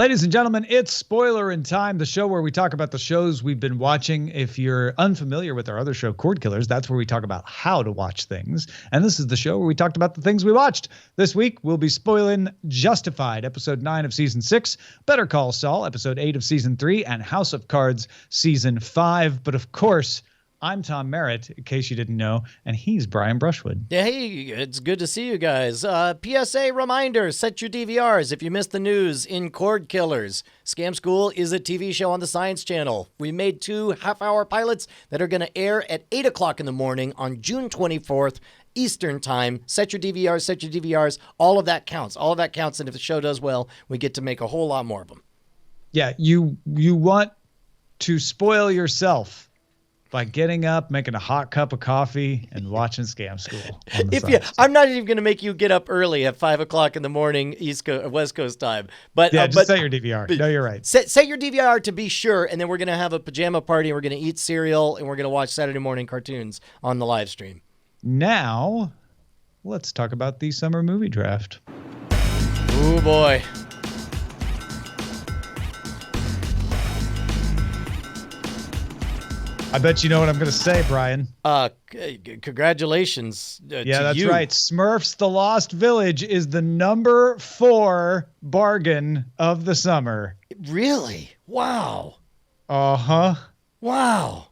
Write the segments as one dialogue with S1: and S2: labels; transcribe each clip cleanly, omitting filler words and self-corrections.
S1: Ladies and gentlemen, it's Spoilerin time, the show where we talk about the shows we've been watching. If you're unfamiliar with our other show, Cord Killers, that's where we talk about how to watch things. And this is the show where we talked about the things we watched. This week, we'll be spoiling Justified, episode 9 of season 6, Better Call Saul, episode 8 of season 3, and House of Cards, season 5. But of course, I'm Tom Merritt, in case you didn't know, and he's Brian Brushwood.
S2: Hey, it's good to see you guys. PSA reminder, set your DVRs if you missed the news in Cord Killers. Scam School is a TV show on the Science Channel. We made 2 half-hour pilots that are going to air at 8 o'clock in the morning on June 24th, Eastern Time. Set your DVRs. All of that counts. And if the show does well, we get to make a whole lot more of them.
S1: Yeah, you want to spoil yourself by getting up, making a hot cup of coffee, and watching Scam School.
S2: I'm not even going to make you get up early at 5 o'clock in the morning, West Coast time. But
S1: yeah, just set your DVR. No, you're right.
S2: Set your DVR to be sure, and then we're going to have a pajama party, and we're going to eat cereal, and we're going to watch Saturday morning cartoons on the live stream.
S1: Now, let's talk about the summer movie draft.
S2: Oh boy.
S1: I bet you know what I'm going to say, Brian.
S2: Congratulations to you.
S1: Yeah, that's right. Smurfs The Lost Village is the number 4 bargain of the summer.
S2: Really? Wow.
S1: Uh-huh.
S2: Wow.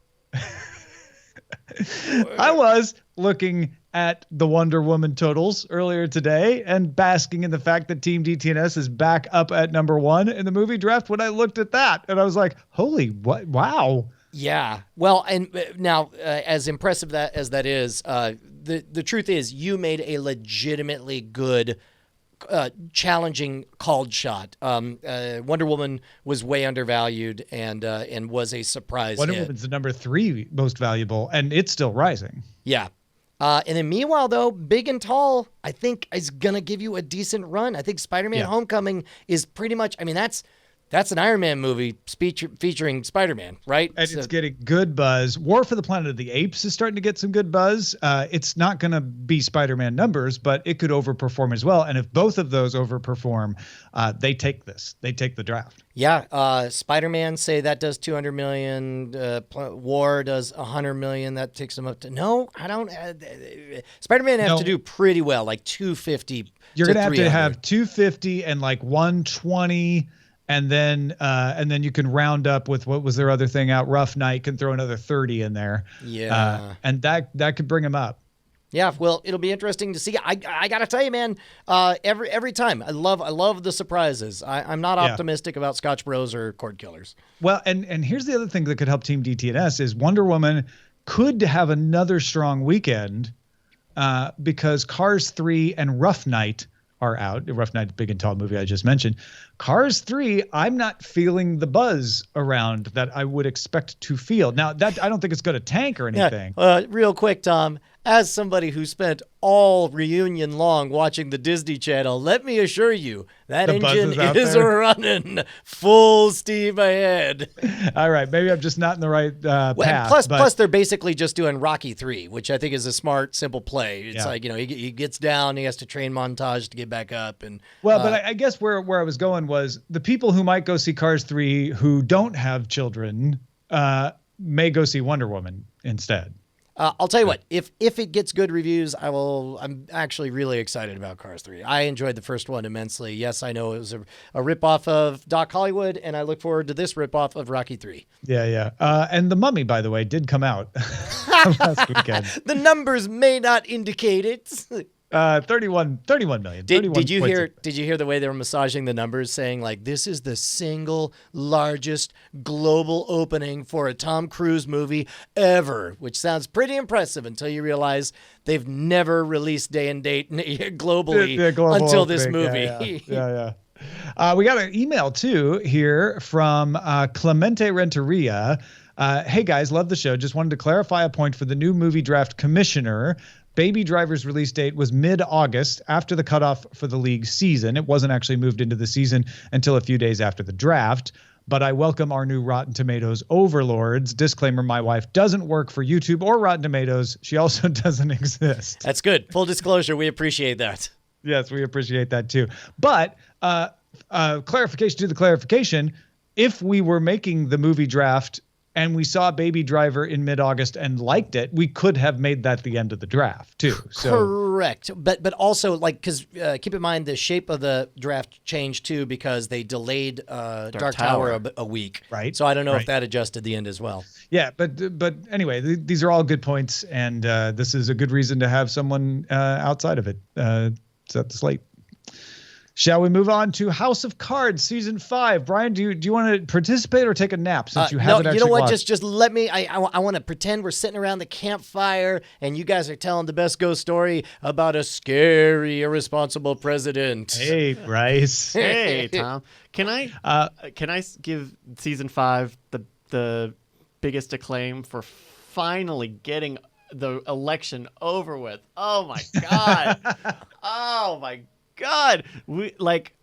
S1: I was looking at the Wonder Woman totals earlier today and basking in the fact that Team DTNS is back up at number 1 in the movie draft when I looked at that. And I was like, holy, what? Wow.
S2: Yeah. Well, and now, as impressive as that is, the truth is you made a legitimately good, challenging called shot. Wonder Woman was way undervalued and was a surprise
S1: Wonder
S2: hit.
S1: Woman's the number 3 most valuable, and it's still rising.
S2: Yeah. And then meanwhile, though, Big and Tall, I think, is going to give you a decent run. I think Spider-Man Homecoming is pretty much, I mean, that's an Iron Man movie featuring Spider-Man, right?
S1: And it's getting good buzz. War for the Planet of the Apes is starting to get some good buzz. It's not going to be Spider-Man numbers, but it could overperform as well. And if both of those overperform, they take this. They take the draft.
S2: Yeah. Spider-Man, say that does 200 million. War does 100 million. That takes them up to... No, I don't... Spider-Man has to do pretty well, like 250
S1: You're going to have to
S2: 300.
S1: have 250 and like 120... And then you can round up with what was their other thing out? Rough Night can throw another 30 in there.
S2: Yeah.
S1: And that could bring him up.
S2: Yeah, well, it'll be interesting to see. I gotta tell you, man, every time I love the surprises. I'm not optimistic about Scotch Bros or Cord Killers.
S1: Well, and here's the other thing that could help Team DTNS is Wonder Woman could have another strong weekend because Cars 3 and Rough Night are out. Rough Night, Big and Tall movie I just mentioned. Cars 3, I'm not feeling the buzz around that I would expect to feel. Now, that I don't think it's going to tank or anything.
S2: Yeah, real quick, Tom, as somebody who spent all reunion long watching the Disney Channel, let me assure you, that engine is running full steam ahead.
S1: All right, maybe I'm just not in the right path.
S2: Plus, they're basically just doing Rocky 3, which I think is a smart, simple play. It's like, he gets down, he has to train montage to get back up. And
S1: but I guess where I was going was the people who might go see Cars 3 who don't have children may go see Wonder Woman instead.
S2: I'll tell you what, if it gets good reviews, I'm actually really excited about Cars 3. I enjoyed the first one immensely. Yes, I know it was a ripoff of Doc Hollywood, and I look forward to this ripoff of Rocky 3.
S1: Yeah. And The Mummy, by the way, did come out last weekend.
S2: The numbers may not indicate it.
S1: 31 million.
S2: Did you hear the way they were massaging the numbers, saying like this is the single largest global opening for a Tom Cruise movie ever, which sounds pretty impressive until you realize they've never released day and date globally until this movie.
S1: Yeah. We got an email too here from Clemente Renteria. Hey guys, love the show. Just wanted to clarify a point for the new movie draft commissioner. Baby Driver's release date was mid-August after the cutoff for the league season. It wasn't actually moved into the season until a few days after the draft. But I welcome our new Rotten Tomatoes overlords. Disclaimer, my wife doesn't work for YouTube or Rotten Tomatoes. She also doesn't exist.
S2: That's good. Full disclosure, we appreciate that.
S1: Yes, we appreciate that too. But clarification to the clarification, if we were making the movie draft and we saw Baby Driver in mid-August and liked it, we could have made that the end of the draft too. So
S2: correct, but also like because keep in mind the shape of the draft changed too because they delayed Dark Tower a week.
S1: Right.
S2: So I don't know if that adjusted the end as well.
S1: Yeah, but anyway, these are all good points, and this is a good reason to have someone outside of it set the slate. Shall we move on to House of Cards season 5? Brian, do you want to participate or take a nap since you haven't actually
S2: you know what?
S1: watched?
S2: Just let me. I want to pretend we're sitting around the campfire and you guys are telling the best ghost story about a scary, irresponsible president.
S1: Hey, Bryce.
S3: Hey, Tom. Can I give season 5 the biggest acclaim for finally getting the election over with? Oh my god. Oh my god.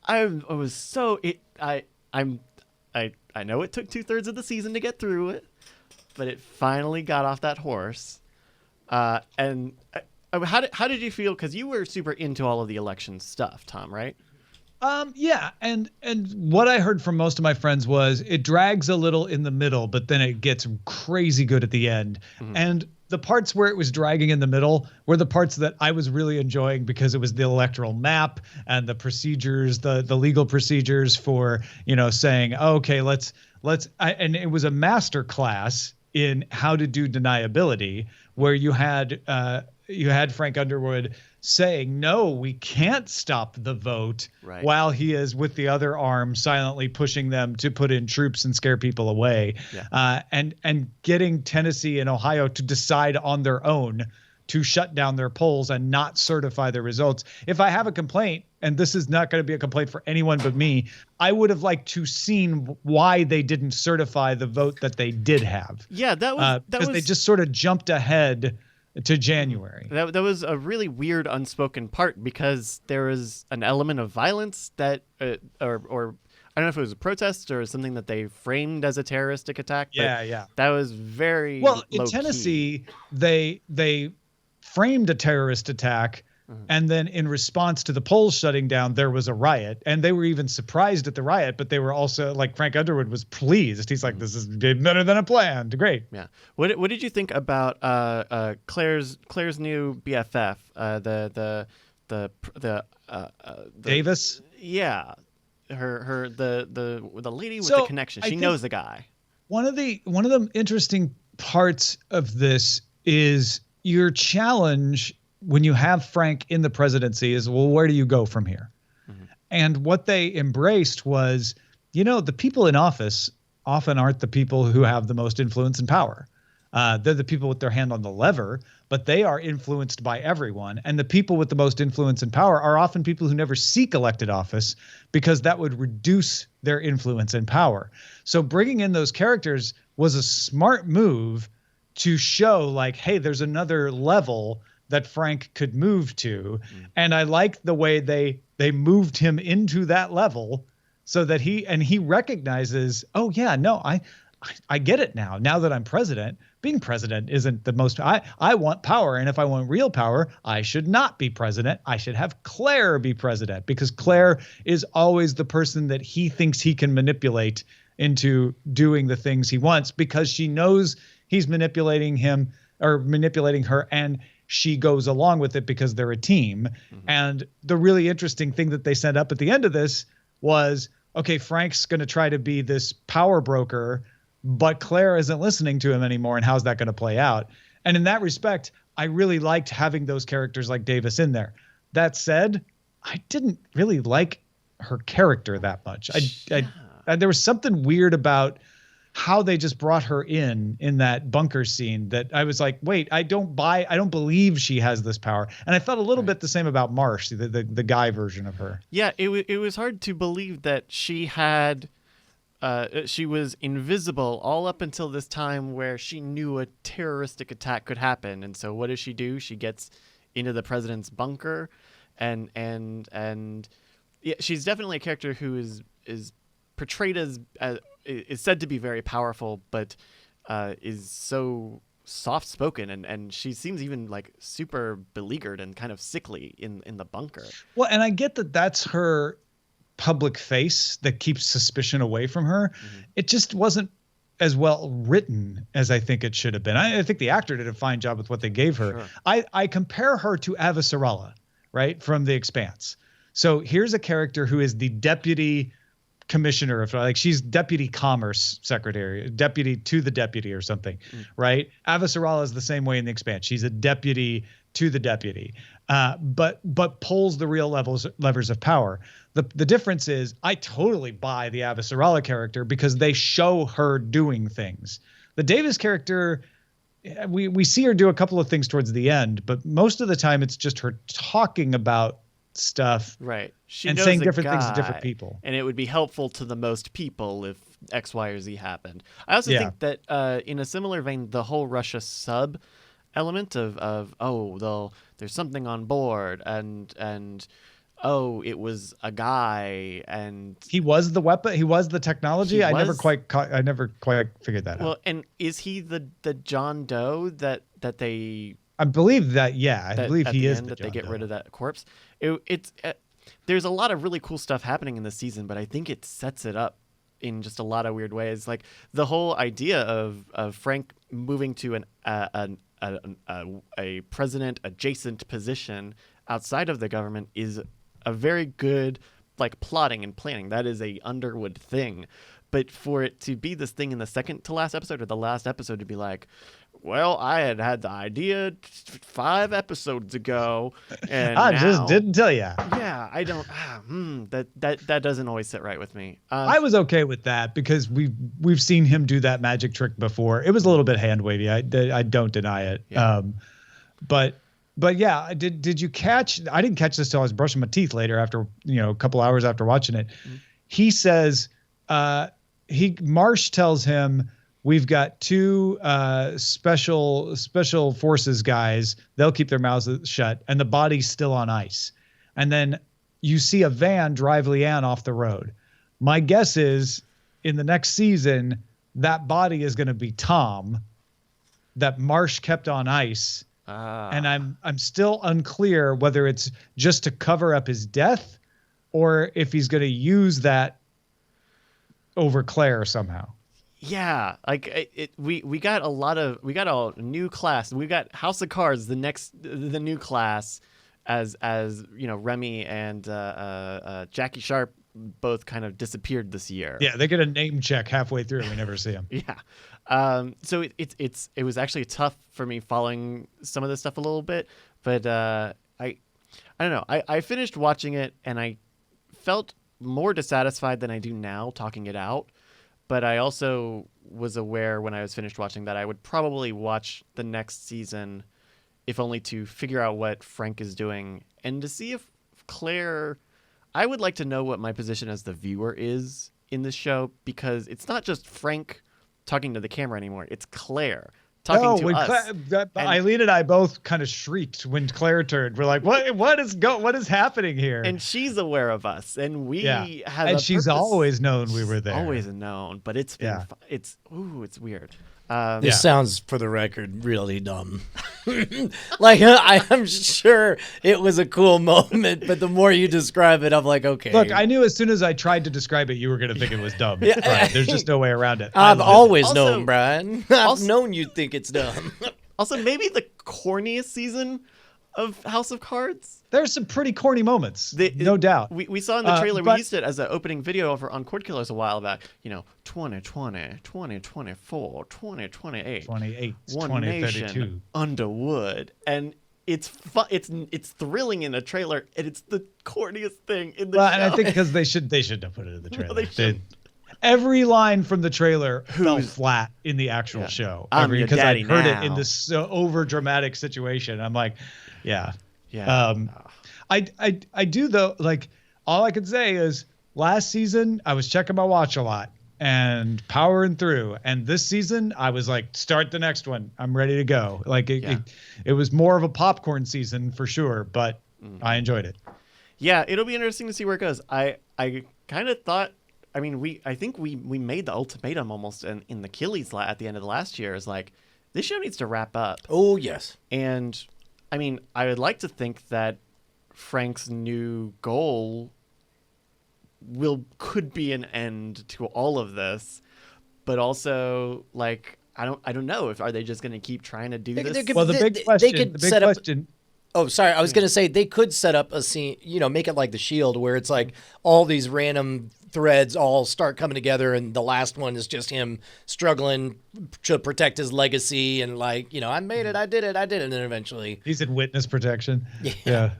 S3: I was so I know it took 2/3 of the season to get through it, but it finally got off that horse. And how did you feel, cuz you were super into all of the election stuff, Tom, right?
S1: Yeah, and what I heard from most of my friends was it drags a little in the middle, but then it gets crazy good at the end. Mm-hmm. And the parts where it was dragging in the middle were the parts that I was really enjoying because it was the electoral map and the procedures, the legal procedures for, saying, oh, okay, and it was a master class in how to do deniability, where you had Frank Underwood saying, no, we can't stop the vote, right, while he is with the other arm silently pushing them to put in troops and scare people away. Yeah. And getting Tennessee and Ohio to decide on their own to shut down their polls and not certify the results. If I have a complaint, and this is not going to be a complaint for anyone but me, I would have liked to seen why they didn't certify the vote that they did have.
S3: Yeah, that was
S1: because they just sort of jumped ahead to January.
S3: That was a really weird unspoken part, because there was an element of violence that or I don't know if it was a protest or something that they framed as a terroristic attack.
S1: Yeah.
S3: That was very
S1: well
S3: low
S1: in Tennessee. Key. They framed a terrorist attack. And then in response to the polls shutting down, there was a riot, and they were even surprised at the riot, but they were also like, Frank Underwood was pleased. He's like, this is better than a plan. Great.
S3: Yeah. What did you think about Claire's new BFF, the
S1: Davis?
S3: Yeah. The lady with the connection. She knows the guy.
S1: One of the interesting parts of this is your challenge when you have Frank in the presidency is, well, where do you go from here? Mm-hmm. And what they embraced was, the people in office often aren't the people who have the most influence and power. They're the people with their hand on the lever, but they are influenced by everyone. And the people with the most influence and power are often people who never seek elected office, because that would reduce their influence and power. So bringing in those characters was a smart move to show, like, hey, there's another level that Frank could move to. And I like the way they moved him into that level, so that he recognizes, oh yeah, no, I get it now. Now that I'm president, being president isn't the most, I want power. And if I want real power, I should not be president. I should have Claire be president, because Claire is always the person that he thinks he can manipulate into doing the things he wants, because she knows he's manipulating him or manipulating her, and she goes along with it because they're a team. Mm-hmm. And the really interesting thing that they set up at the end of this was, okay, Frank's going to try to be this power broker, but Claire isn't listening to him anymore. And how's that going to play out? And in that respect, I really liked having those characters like Davis in there. That said, I didn't really like her character that much. There was something weird about how they just brought her in that bunker scene that I was like, wait, I don't believe she has this power. And I felt a little bit the same about Marsh, the guy version of her.
S3: Yeah, it was hard to believe that she was invisible all up until this time where she knew a terroristic attack could happen. And so what does she do? She gets into the president's bunker, and yeah, she's definitely a character who is portrayed as is said to be very powerful, but is so soft-spoken, and she seems even like super beleaguered and kind of sickly in the bunker.
S1: Well, and I get that that's her public face that keeps suspicion away from her. It just wasn't as well written as I think it should have been. I think the actor did a fine job with what they gave her. Sure. I compare her to Avasarala, right, from The Expanse. So here's a character who is the deputy commissioner of, like, she's deputy commerce secretary, deputy to the deputy or something, right? Avasarala is the same way in The Expanse. She's a deputy to the deputy, but pulls the real levers of power. The difference is I totally buy the Avasarala character because they show her doing things. The Davis character, we see her do a couple of things towards the end, but most of the time it's just her talking about stuff,
S3: right? She
S1: and
S3: knows
S1: saying different things to different people,
S3: and it would be helpful to the most people if X, Y, or Z happened. I also think that in a similar vein, the whole Russia sub element of there's something on board, and oh, it was a guy, and
S1: he was the weapon, he was the technology. I never quite figured that out. Well,
S3: and is he the John Doe that they?
S1: I believe that. Yeah, I believe he is.
S3: That they get rid of that corpse. It's there's a lot of really cool stuff happening in this season, but I think it sets it up in just a lot of weird ways. Like the whole idea of Frank moving to a president adjacent position outside of the government is a very good, like, plotting and planning. That is a Underwood thing. But for it to be this thing in the second to last episode, or the last episode to be like, well, I had the idea 5 episodes ago, and
S1: I just didn't tell you.
S3: Yeah, I don't. That doesn't always sit right with me.
S1: I was okay with that because we've seen him do that magic trick before. It was a little bit hand wavy. I don't deny it. Yeah. But yeah, did you catch? I didn't catch this till I was brushing my teeth later after a couple hours after watching it. He says, Marsh tells him, we've got 2 special forces guys. They'll keep their mouths shut, and the body's still on ice. And then you see a van drive Leanne off the road. My guess is in the next season, that body is going to be Tom that Marsh kept on ice. And I'm still unclear whether it's just to cover up his death or if he's going to use that over Claire somehow.
S3: Yeah, like we got a new class. We got House of Cards, the new class, as Remy and Jackie Sharp both kind of disappeared this year.
S1: Yeah, they get a name check halfway through and we never see them.
S3: Yeah, so it was actually tough for me following some of this stuff a little bit, but I don't know. I finished watching it and I felt more dissatisfied than I do now talking it out. But I also was aware when I was finished watching that I would probably watch the next season, if only to figure out what Frank is doing and to see if Claire. I would like to know what my position as the viewer is in this show, because it's not just Frank talking to the camera anymore. It's Claire talking to us.
S1: Eileen and I both kind of shrieked when Claire turned. We're like, what is happening here?
S3: And she's aware of us, and we have.
S1: And she's always known we were there.
S3: Always known, but it's been. It's weird.
S2: This sounds, for the record, really dumb. Like, I'm sure it was a cool moment, but the more you describe it, I'm like, okay.
S1: Look, I knew as soon as I tried to describe it, you were going to think it was dumb.
S2: Yeah.
S1: Right. There's just no way around it.
S2: I've always known, Brian. I've known you'd think it's dumb.
S3: Also, maybe the corniest season of House of Cards.
S1: There's some pretty corny moments, no doubt.
S3: We saw in the trailer, we used it as an opening video on Cord Killers a while back. 2020, 2024, 2028,
S1: 2032,
S3: Underwood, and it's fun. It's thrilling in a trailer, and it's the corniest thing in the show.
S1: And I think because they should have put it in the trailer. No, every line from the trailer fell flat in the actual show. Because I heard it in this over dramatic situation. I'm like, yeah. I do though. Like, all I could say is last season I was checking my watch a lot and powering through, and this season I was like, start the next one. I'm ready to go. Like it was more of a popcorn season for sure, but I enjoyed it.
S3: Yeah, it'll be interesting to see where it goes. I kind of thought. I think we made the ultimatum almost in the Achilles at the end of the last year. Is like, this show needs to wrap up.
S2: Oh yes,
S3: and I would like to think that Frank's new goal could be an end to all of this, but also like I don't know if are they just going to keep trying to do this.
S1: Well, the big question.
S2: Oh, sorry. I was going to say they could set up a scene, make it like The Shield, where it's like all these random threads all start coming together, and the last one is just him struggling to protect his legacy, and like, I made it, I did it, and then eventually
S1: he's in witness protection.
S2: Yeah.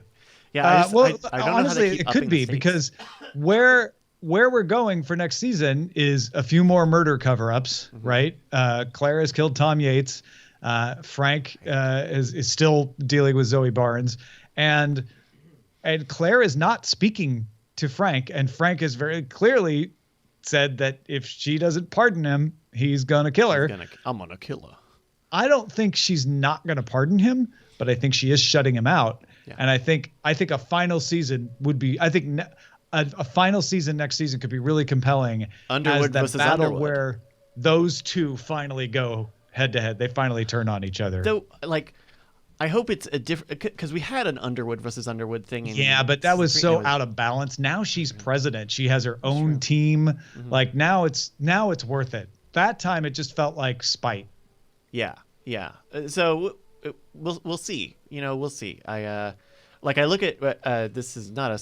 S3: Yeah.
S1: Honestly, it could be because where we're going for next season is a few more murder cover-ups, right? Claire has killed Tom Yates. Frank is still dealing with Zoe Barnes, and Claire is not speaking to Frank, and Frank has very clearly said that if she doesn't pardon him, he's gonna kill her.
S3: I'm gonna kill her.
S1: I don't think she's not gonna pardon him, but I think she is shutting him out. Yeah. And I think a final season would be. I think a final season next season could be really compelling.
S3: Underwood
S1: as
S3: versus
S1: that battle
S3: Underwood,
S1: where those two finally go head to head. They finally turn on each other.
S3: Though, like, I hope it's a different, because we had an Underwood versus Underwood thing.
S1: But that was so out of balance. Now she's president. She has her own team. Like now it's worth it. That time it just felt like spite.
S3: Yeah. So we'll see. We'll see. I look at this is not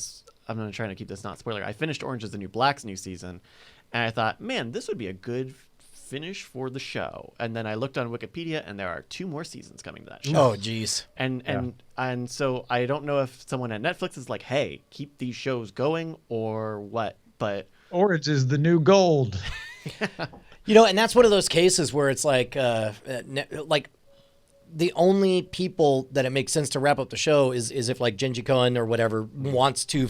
S3: I'm not trying to keep this not spoiler. I finished Orange is the New Black's new season, and I thought, man, this would be a good finish for the show. And then I looked on Wikipedia, and there are 2 more seasons coming to that show.
S2: Oh, geez.
S3: And so I don't know if someone at Netflix is like, hey, keep these shows going or what. But
S1: Orange is the new gold.
S2: And that's one of those cases where it's like the only people that it makes sense to wrap up the show is if like Genji Cohen or whatever wants it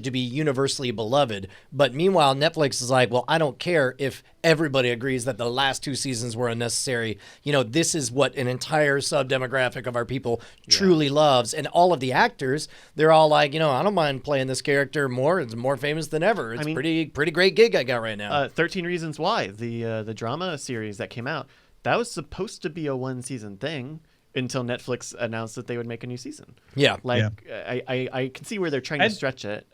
S2: to be universally beloved. But meanwhile, Netflix is like, well, I don't care if everybody agrees that the last 2 seasons were unnecessary. This is what an entire sub-demographic of our people truly loves. And all of the actors, they're all like, I don't mind playing this character more. It's more famous than ever. It's pretty great gig I got right now.
S3: 13 Reasons Why, the drama series that came out, that was supposed to be a 1-season thing until Netflix announced that they would make a new season.
S2: Yeah.
S3: I can see where they're trying to stretch it.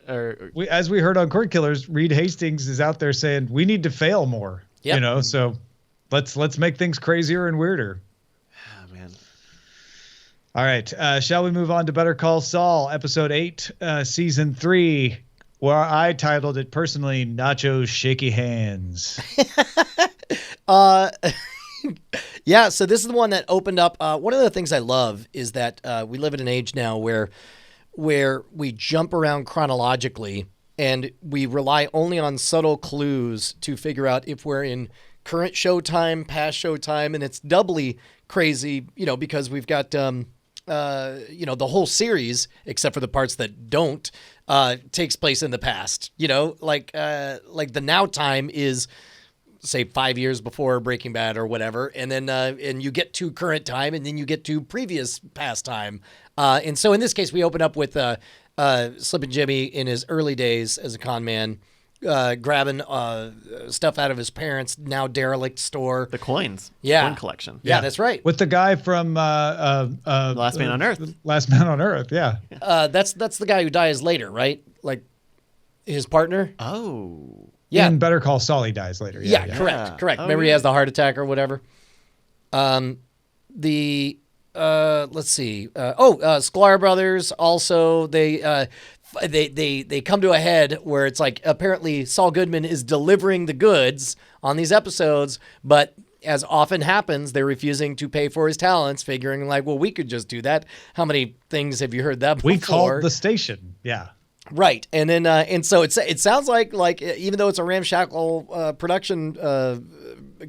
S1: As we heard on Cord Killers, Reed Hastings is out there saying we need to fail more. Yep. So let's make things crazier and weirder.
S3: Oh, man.
S1: All right. Shall we move on to Better Call Saul, episode 8, season 3, where I titled it personally, Nacho's Shaky Hands.
S2: Yeah, so this is the one that opened up. One of the things I love is that we live in an age now where we jump around chronologically and we rely only on subtle clues to figure out if we're in current showtime, past showtime, and it's doubly crazy, because we've got the whole series, except for the parts that don't, takes place in the past. Like the now time is, say, 5 years before Breaking Bad or whatever, and then and you get to current time, and then you get to previous past time. And so in this case, we open up with Slippin' Jimmy in his early days as a con man, grabbing stuff out of his parents' now derelict store.
S3: The coins.
S2: Yeah.
S3: Coin collection.
S2: Yeah, that's right.
S1: With the guy from
S3: Last Man on Earth.
S1: Last Man on Earth, yeah.
S2: That's the guy who dies later, right? Like his partner?
S3: Oh.
S2: Yeah.
S1: In Better Call Saul, he dies later. Yeah.
S2: Correct.
S3: Oh,
S2: Remember, he has the heart attack or whatever. Let's see. Sklar Brothers also, they come to a head where it's like apparently Saul Goodman is delivering the goods on these episodes, but as often happens, they're refusing to pay for his talents, figuring like, well, we could just do that. How many things have you heard that before?
S1: We called the station. Yeah.
S2: Right. And then, and so it sounds like even though it's a ramshackle production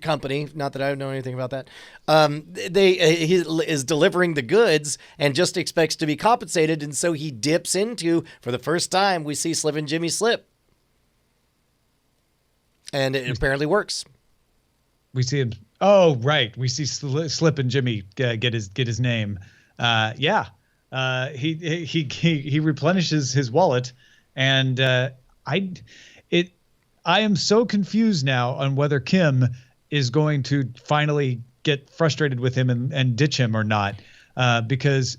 S2: company, not that I know anything about that, he is delivering the goods and just expects to be compensated. And so he dips into, for the first time, we see Slippin' Jimmy slip. And it apparently works.
S1: We see him. Oh, right. We see Slippin' Jimmy get his name. Yeah. He replenishes his wallet, and I am so confused now on whether Kim is going to finally get frustrated with him and ditch him or not, because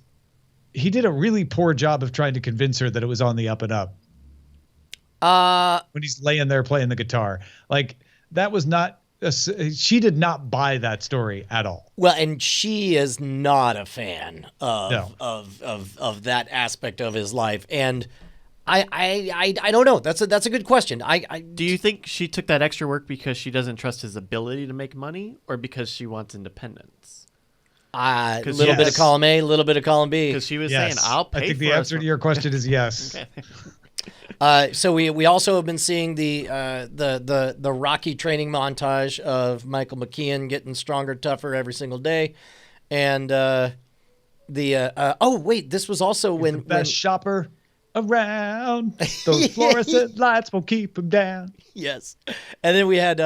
S1: he did a really poor job of trying to convince her that it was on the up and up. When he's laying there playing the guitar, like that was not. She did not buy that story at all.
S2: Well, and she is not a fan of that aspect of his life, and I don't know. That's a good question.
S3: Do you think she took that extra work because she doesn't trust his ability to make money, or because she wants independence?
S2: A little bit of column A, a little bit of column B.
S3: Because she was saying, "I'll pay."
S1: I think the answer to your question is yes.
S3: Okay.
S2: So we also have been seeing the Rocky training montage of Michael McKean getting stronger, tougher every single day, and this was also
S1: He's the best shopper around. Those fluorescent lights will keep him down.
S2: Yes, and then we had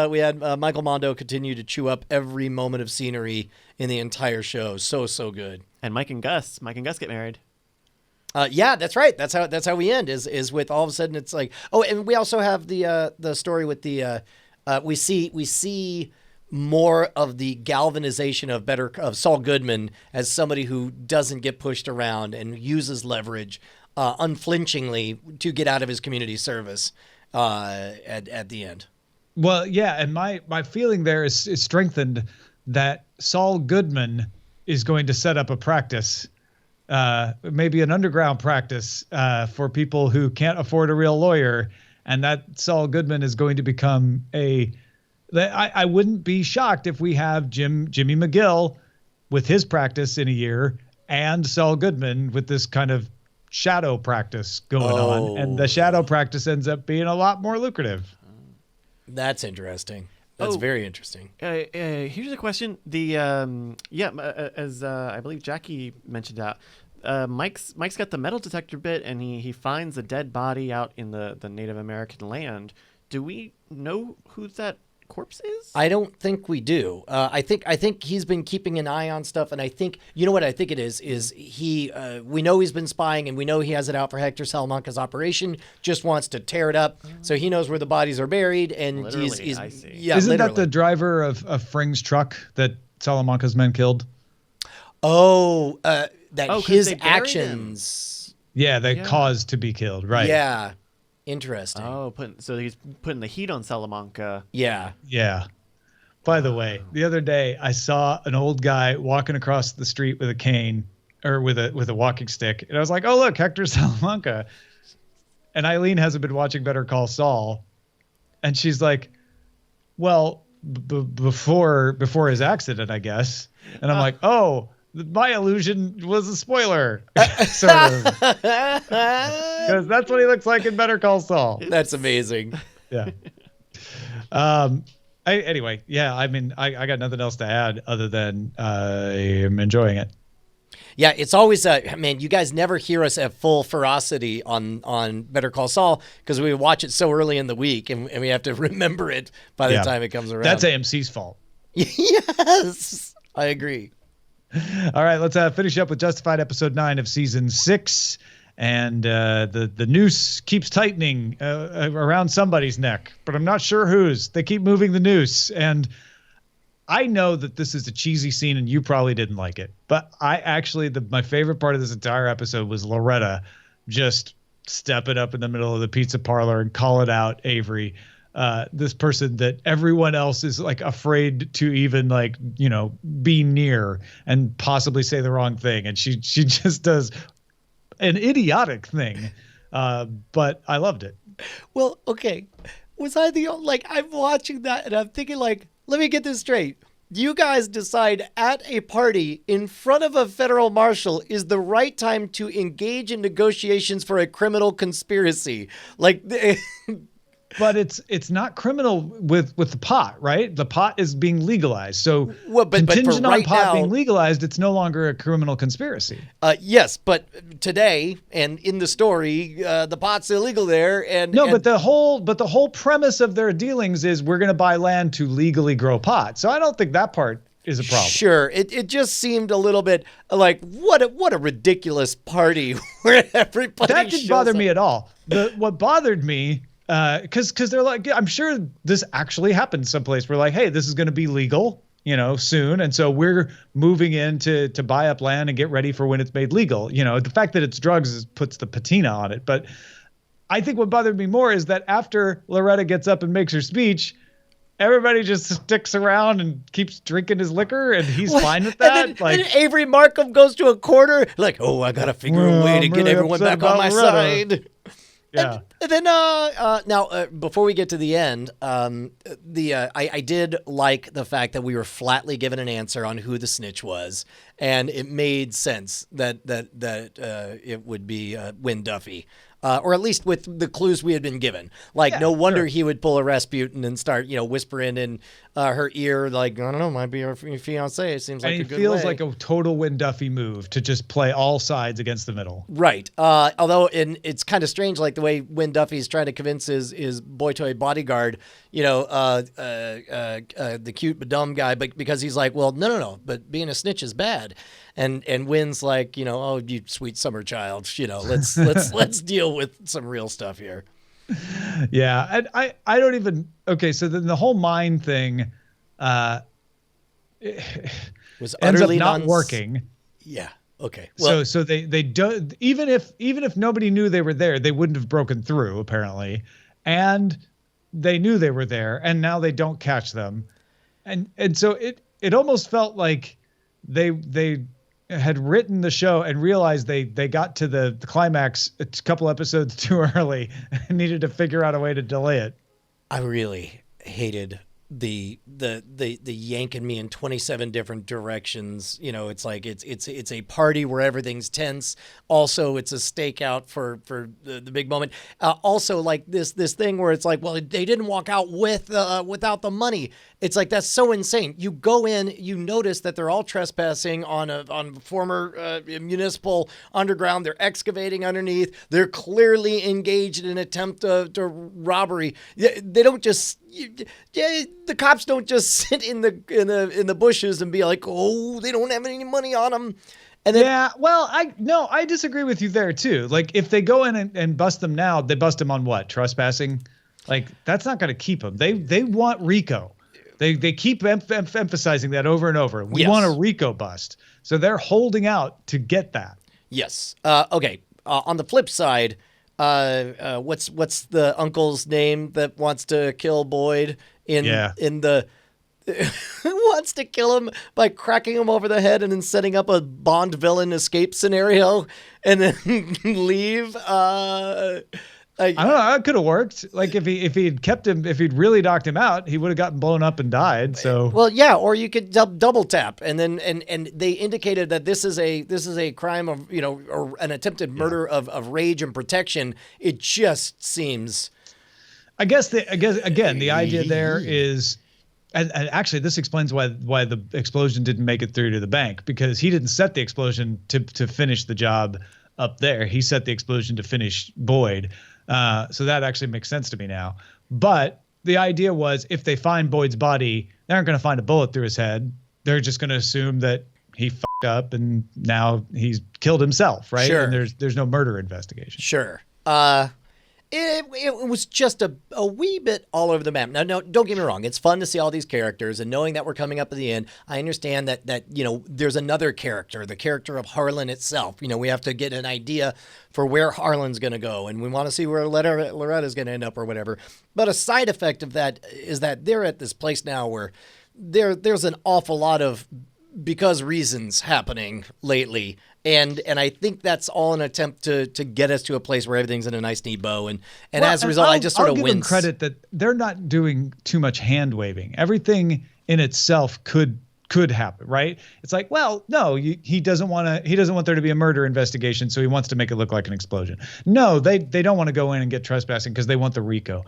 S2: Michael Mondo continue to chew up every moment of scenery in the entire show. So good.
S3: And Mike and Gus get married.
S2: Yeah, that's right. That's how we end. Is with all of a sudden it's like, oh, and we also have the story with the we see more of the galvanization of Saul Goodman as somebody who doesn't get pushed around and uses leverage unflinchingly to get out of his community service at the end.
S1: Well, yeah, and my feeling there is strengthened that Saul Goodman is going to set up a practice. Maybe an underground practice for people who can't afford a real lawyer, and that Saul Goodman is going to become I wouldn't be shocked if we have Jimmy McGill with his practice in a year and Saul Goodman with this kind of shadow practice going on, and the shadow practice ends up being a lot more lucrative. That's
S2: interesting. That's very interesting.
S3: Here's a question. As I believe Jackie mentioned out, Mike's got the metal detector bit, and he finds a dead body out in the Native American land. Do we know who that corpse is?
S2: I don't think we do. I think he's been keeping an eye on stuff, and I think what I think it is he we know he's been spying, and we know he has it out for Hector Salamanca's operation. Just wants to tear it up, so he knows where the bodies are buried, and he's
S3: I see.
S2: Yeah,
S1: isn't
S2: literally.
S1: that the driver of Fring's truck that Salamanca's men killed?
S2: His actions.
S1: Yeah, they caused to be killed, right?
S2: Yeah. Interesting.
S3: Oh, so he's putting the heat on Salamanca.
S2: Yeah.
S1: Yeah. By the way, the other day I saw an old guy walking across the street with a cane or with a walking stick, and I was like, "Oh, look, Hector Salamanca." And Eileen hasn't been watching Better Call Saul, and she's like, "Well, before his accident, I guess." And I'm like, "Oh, my illusion was a spoiler," sort of, because that's what he looks like in Better Call Saul.
S2: That's amazing.
S1: Yeah. Anyway, yeah. I mean, I got nothing else to add other than I am enjoying it.
S2: Yeah, it's always man. You guys never hear us at full ferocity on Better Call Saul because we watch it so early in the week, and we have to remember it by the time it comes around.
S1: That's AMC's fault.
S2: Yes, I agree.
S1: All right, let's finish up with Justified episode 9 of season 6. And the noose keeps tightening around somebody's neck, but I'm not sure whose. They keep moving the noose. And I know that this is a cheesy scene and you probably didn't like it. But I actually, my favorite part of this entire episode was Loretta just stepping up in the middle of the pizza parlor and calling out Avery. This person that everyone else is like afraid to even be near and possibly say the wrong thing. And she just does an idiotic thing. But I loved it.
S2: Well, okay. Was I I'm watching that and I'm thinking let me get this straight. You guys decide at a party in front of a federal marshal is the right time to engage in negotiations for a criminal conspiracy.
S1: But it's not criminal with the pot, right? The pot is being legalized. So contingent on pot being legalized, it's no longer a criminal conspiracy.
S2: Yes, but today and in the story, the pot's illegal there.
S1: But the whole premise of their dealings is we're going to buy land to legally grow pot. So I don't think that part is a problem.
S2: Sure, it just seemed a little bit like what a ridiculous party where everybody.
S1: That didn't bother me at all. What bothered me. Because they're like, I'm sure this actually happened someplace. We're like, hey, this is going to be legal, soon. And so we're moving in to buy up land and get ready for when it's made legal. The fact that it's drugs puts the patina on it. But I think what bothered me more is that after Loretta gets up and makes her speech, everybody just sticks around and keeps drinking his liquor, and he's fine with that.
S2: And Avery Markham goes to a corner, like, oh, I gotta figure a way to get everyone back on my side.
S1: Yeah.
S2: And then now, before we get to the end, I did like the fact that we were flatly given an answer on who the snitch was, and it made sense that it would be Wynn Duffy. Or at least with the clues we had been given. Like, no wonder he would pull a Rasputin and start, whispering in her ear, like, I don't know, might be her fiance. It seems like a good way.
S1: It feels like a total Wynn Duffy move to just play all sides against the middle.
S2: Right. Although it's kind of strange, like the way Wynn Duffy's trying to convince his boy toy bodyguard, the cute but dumb guy, but because he's like, well, no, but being a snitch is bad. And Wynn's like, oh, you sweet summer child, let's deal with some real stuff here.
S1: Yeah, and I don't even. Okay, so then the whole mine thing was ends up not working.
S2: Yeah. Okay. Well,
S1: so they do, even if nobody knew they were there, they wouldn't have broken through apparently, and they knew they were there, and now they don't catch them, and so it almost felt like they had written the show and realized they got to the climax a couple episodes too early and needed to figure out a way to delay it.
S2: I really hated the yanking me in 27 different directions. It's like it's a party where everything's tense. Also, it's a stakeout for the big moment. Also, like this thing where it's like, well, they didn't walk out without the money. It's like, that's so insane. You go in, you notice that they're all trespassing on former municipal underground. They're excavating underneath. They're clearly engaged in an attempt to robbery. They don't just. The cops don't just sit in the bushes and be like, oh, they don't have any money on them. And then,
S1: I disagree with you there too. Like, if they go in and bust them now, they bust them on what? Trespassing? Like, that's not going to keep them. They want RICO. They keep emphasizing that over and over. We want a RICO bust. So they're holding out to get that.
S2: Yes. Okay. On the flip side, what's the uncle's name that wants to kill Boyd in the wants to kill him by cracking him over the head and then setting up a Bond villain escape scenario and then leave. I
S1: don't know. It could have worked. Like, if he'd kept him, if he'd really knocked him out, he would have gotten blown up and died. So,
S2: well, yeah. Or you could double tap, and then and they indicated that this is a crime of or an attempted murder of rage and protection. It just seems.
S1: I guess again the idea there is, and actually this explains why the explosion didn't make it through to the bank, because he didn't set the explosion to finish the job up there. He set the explosion to finish Boyd. So that actually makes sense to me now. But the idea was, if they find Boyd's body, they aren't going to find a bullet through his head. They're just going to assume that he fucked up and now he's killed himself, right?
S2: Sure.
S1: And there's no murder investigation.
S2: Sure. It was just a wee bit all over the map. Now, no, don't get me wrong. It's fun to see all these characters, and knowing that we're coming up at the end, I understand that there's another character, the character of Harlan itself. We have to get an idea for where Harlan's going to go, and we want to see where Loretta's going to end up or whatever. But a side effect of that is that they're at this place now where there's an awful lot of because reasons happening lately. And I think that's all an attempt to get us to a place where everything's in a nice neat bow. And as a result, I just sort of
S1: give them credit that they're not doing too much hand waving. Everything in itself could happen, right? It's like, well, no, he doesn't want there to be a murder investigation, so he wants to make it look like an explosion. No, they don't want to go in and get trespassing because they want the RICO.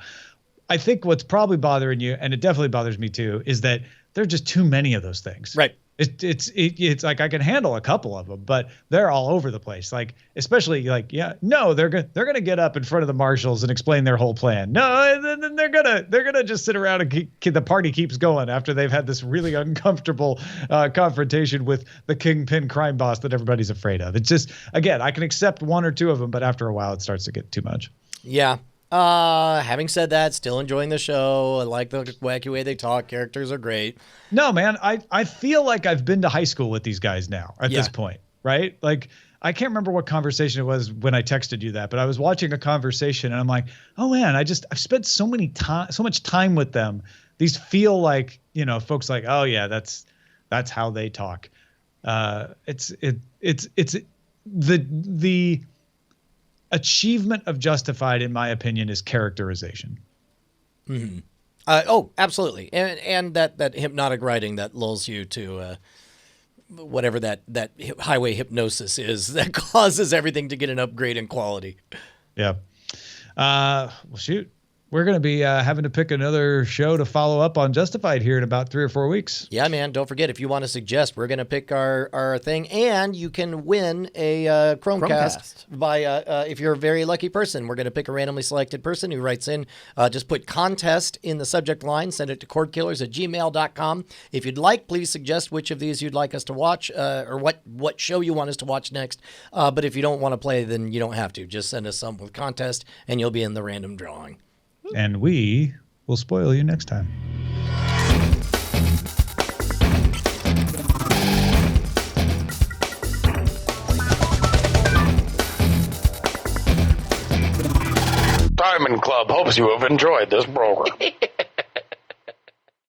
S1: I think what's probably bothering you, and it definitely bothers me too, is that there are just too many of those things.
S2: Right.
S1: It's like I can handle a couple of them, but they're all over the place. Like, especially like, they're gonna get up in front of the marshals and explain their whole plan. No, then they're gonna just sit around and the party keeps going after they've had this really uncomfortable confrontation with the kingpin crime boss that everybody's afraid of. It's just, again, I can accept one or two of them, but after a while it starts to get too much.
S2: Yeah. Having said that, still enjoying the show. I like the wacky way they talk. Characters are great.
S1: No, man, I feel like I've been to high school with these guys now at this point, right? Like, I can't remember what conversation it was when I texted you that, but I was watching a conversation and I'm like, oh man, I've spent so much time with them. These feel like, folks like, oh yeah, that's how they talk. It's the achievement of Justified, in my opinion, is characterization.
S2: Mm-hmm. Oh, absolutely. And that hypnotic writing that lulls you to, whatever that highway hypnosis is that causes everything to get an upgrade in quality.
S1: Yeah. Well, shoot. We're going to be having to pick another show to follow up on Justified here in about 3 or 4 weeks.
S2: Yeah, man. Don't forget, if you want to suggest, we're going to pick our thing, and you can win a Chromecast by if you're a very lucky person. We're going to pick a randomly selected person who writes in. Just put contest in the subject line. Send it to cordkillers@gmail.com. If you'd like, please suggest which of these you'd like us to watch or what show you want us to watch next. But if you don't want to play, then you don't have to. Just send us something with contest, and you'll be in the random drawing.
S1: And we will spoil you next time.
S4: Diamond Club hopes you have enjoyed this program.